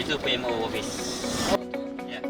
to PMO office. Yeah.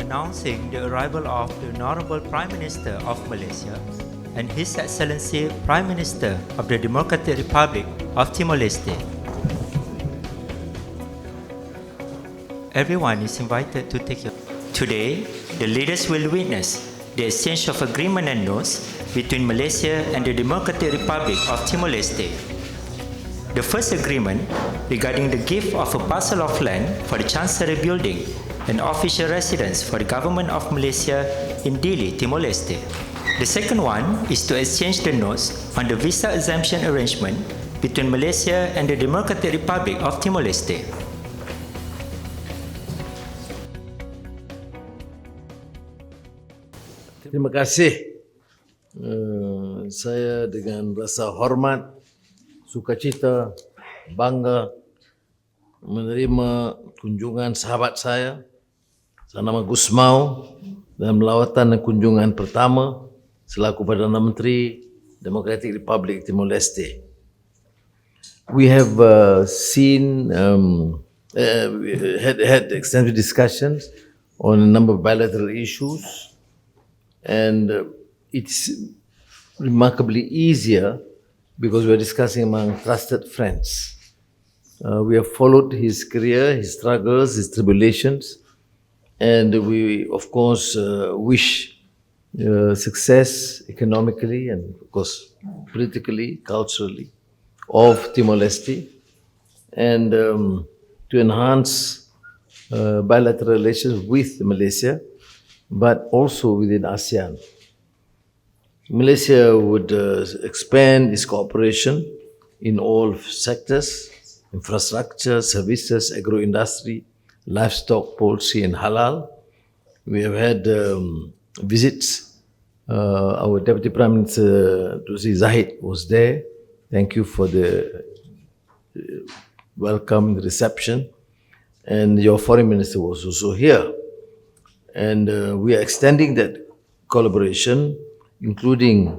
announcing the arrival of the Honorable Prime Minister of Malaysia and His Excellency Prime Minister of the Democratic Republic of Timor-Leste. Everyone is invited to take your... Today, the leaders will witness the exchange of agreement and notes between Malaysia and the Democratic Republic of Timor-Leste. The first agreement regarding the gift of a parcel of land for the Chancery Building and official residence for the Government of Malaysia in Dili, Timor-Leste. The second one is to exchange the notes on the visa exemption arrangement between Malaysia and the Democratic Republic of Timor-Leste. Terima kasih. Saya dengan rasa hormat, sukacita, bangga menerima kunjungan sahabat saya, Xanana Gusmão, dalam lawatan dan kunjungan pertama selaku Perdana Menteri Democratic Republic Timor-Leste. We have had extensive discussions on a number of bilateral issues. And it's remarkably easier because we're discussing among trusted friends. We have followed his career, his struggles, his tribulations, and we, of course, wish success economically and, of course, politically, culturally, of Timor-Leste, and to enhance bilateral relations with Malaysia, but also within ASEAN. Malaysia would expand its cooperation in all sectors: infrastructure, services, agro-industry, livestock, poultry, and halal. We have had visits. Our Deputy Prime Minister, Dato Seri Zahid, was there. Thank you for the welcome, the reception. And your Foreign Minister was also here. And we are extending that collaboration, including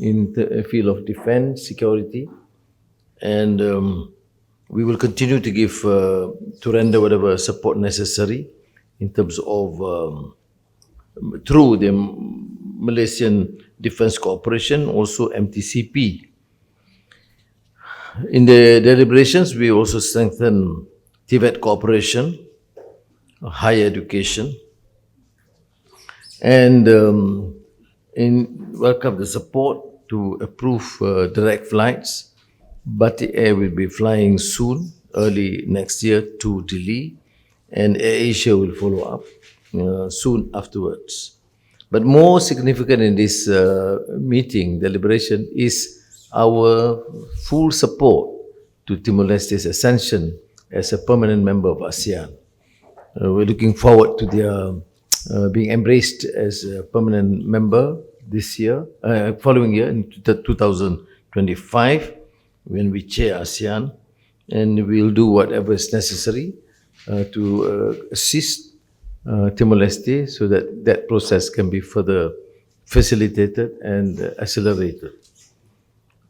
in the field of defense, security, and we will continue to give, to render whatever support necessary in terms of, through the Malaysian Defence Cooperation, also MTCP. In the deliberations, we also strengthen Tibet cooperation, higher education, and welcome the support to approve direct flights. Bati Air will be flying soon, early next year, to Delhi, and AirAsia will follow up soon afterwards. But more significant in this meeting, deliberation, is our full support to Timor-Leste's ascension as a permanent member of ASEAN. We're looking forward to their being embraced as a permanent member this year, following year in 2025, when we chair ASEAN, and we'll do whatever is necessary to assist Timor-Leste so that that process can be further facilitated and accelerated.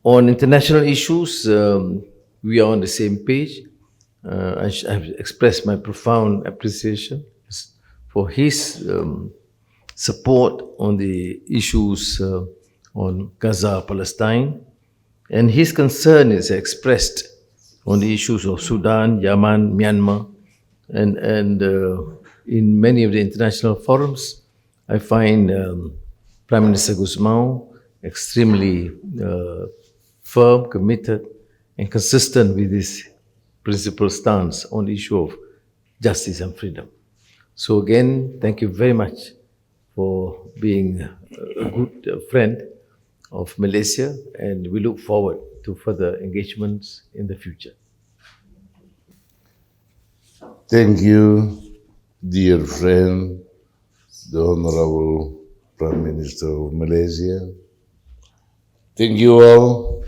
On international issues, we are on the same page. I've expressed my profound appreciation for his support on the issues on Gaza, Palestine, and his concern is expressed on the issues of Sudan, Yemen, Myanmar, and in many of the international forums, I find Prime Minister Gusmão extremely firm, committed, and consistent with his principal stance on the issue of justice and freedom. So again, thank you very much for being a good friend of Malaysia, and we look forward to further engagements in the future. Thank you, dear friend, the Honorable Prime Minister of Malaysia. Thank you all.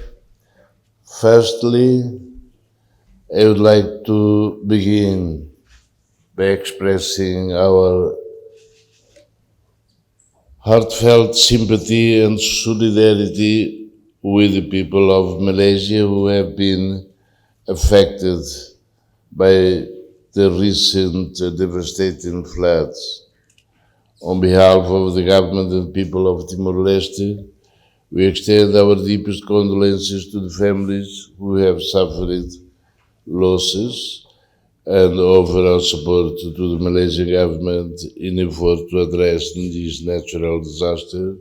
Firstly, I would like to begin by expressing our heartfelt sympathy and solidarity with the people of Malaysia who have been affected by the recent devastating floods. On behalf of the government and people of Timor-Leste, we extend our deepest condolences to the families who have suffered losses and offer our support to the Malaysian government in effort to address this natural disaster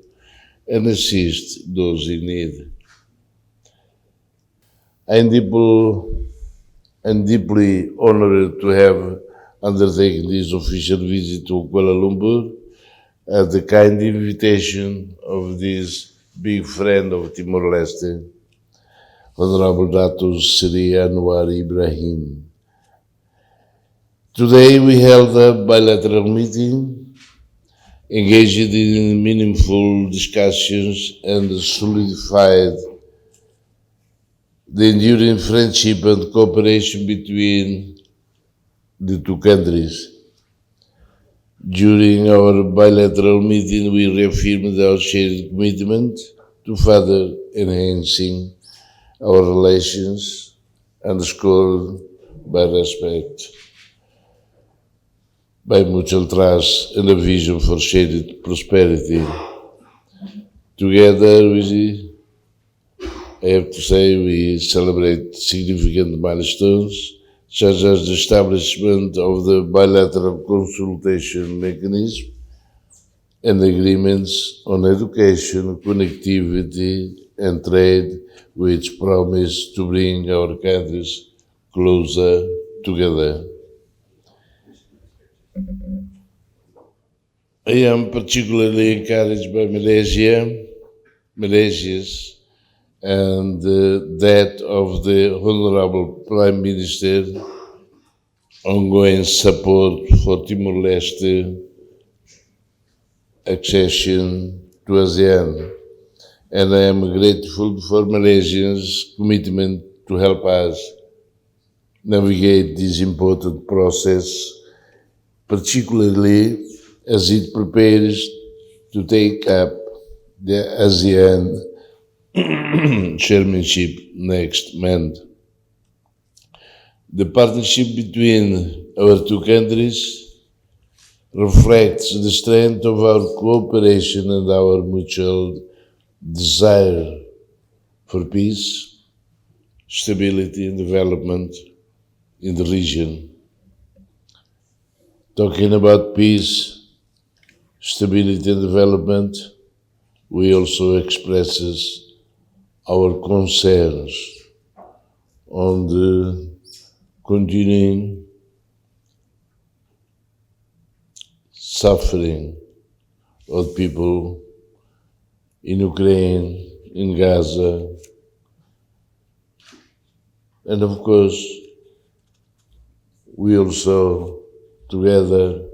and assist those in need. I am deeply honored to have undertaken this official visit to Kuala Lumpur at the kind invitation of this big friend of Timor-Leste, Honorable Dato Seri Anwar Ibrahin. Today we held a bilateral meeting, engaged in meaningful discussions and solidified the enduring friendship and cooperation between the two countries. During our bilateral meeting, we reaffirmed our shared commitment to further enhancing our relations, underscored by respect, by mutual trust and a vision for shared prosperity. Together, I have to say, we celebrate significant milestones, such as the establishment of the bilateral consultation mechanism and agreements on education, connectivity, and trade, which promise to bring our countries closer together. I am particularly encouraged by Malaysia's and that of the Honorable Prime Minister ongoing support for Timor-Leste accession to ASEAN, and I am grateful for Malaysia's commitment to help us navigate this important process, particularly as it prepares to take up the ASEAN chairmanship next month. The partnership between our two countries reflects the strength of our cooperation and our mutual desire for peace, stability, and development in the region. Talking about peace, stability, and development, we also express our concerns on the continuing suffering of people in Ukraine, in Gaza, and of course, we also together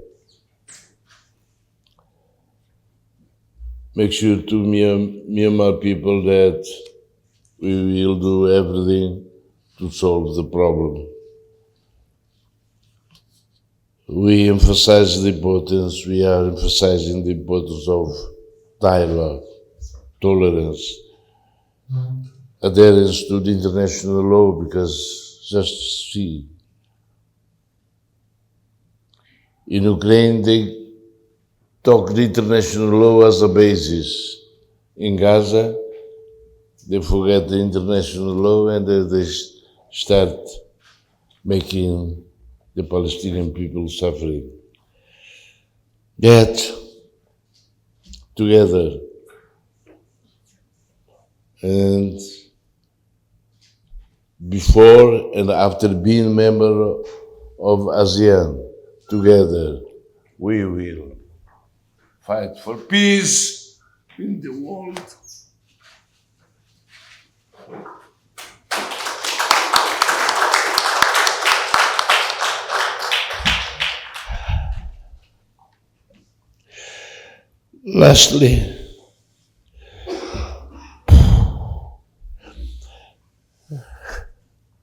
make sure to Myanmar people that we will do everything to solve the problem. We are emphasizing the importance of dialogue, tolerance, adherence to the international law, because just see, in Ukraine they talk the international law as a basis. In Gaza, they forget the international law and they start making the Palestinian people suffering. Yet, together, and before and after being member of ASEAN, together, we will fight for peace in the world. Lastly,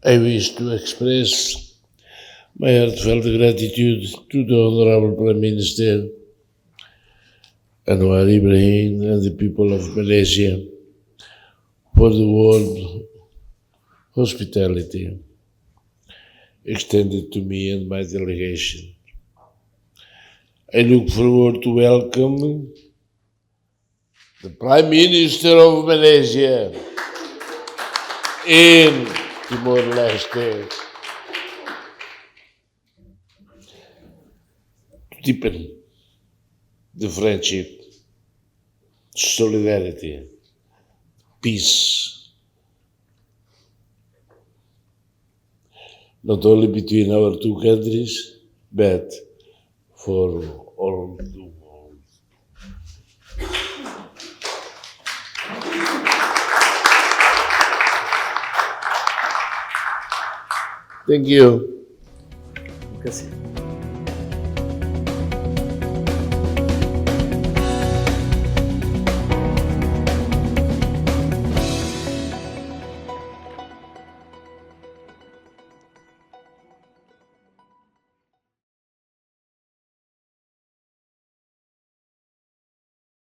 I wish to express my heartfelt gratitude to the Honorable Prime Minister Anwar Ibrahin and the people of Malaysia for the warm hospitality extended to me and my delegation. I look forward to welcome the Prime Minister of Malaysia in Timor-Leste to deepen the friendship, solidarity, peace, not only between our two countries, but for all the world. Thank you. Terima kasih.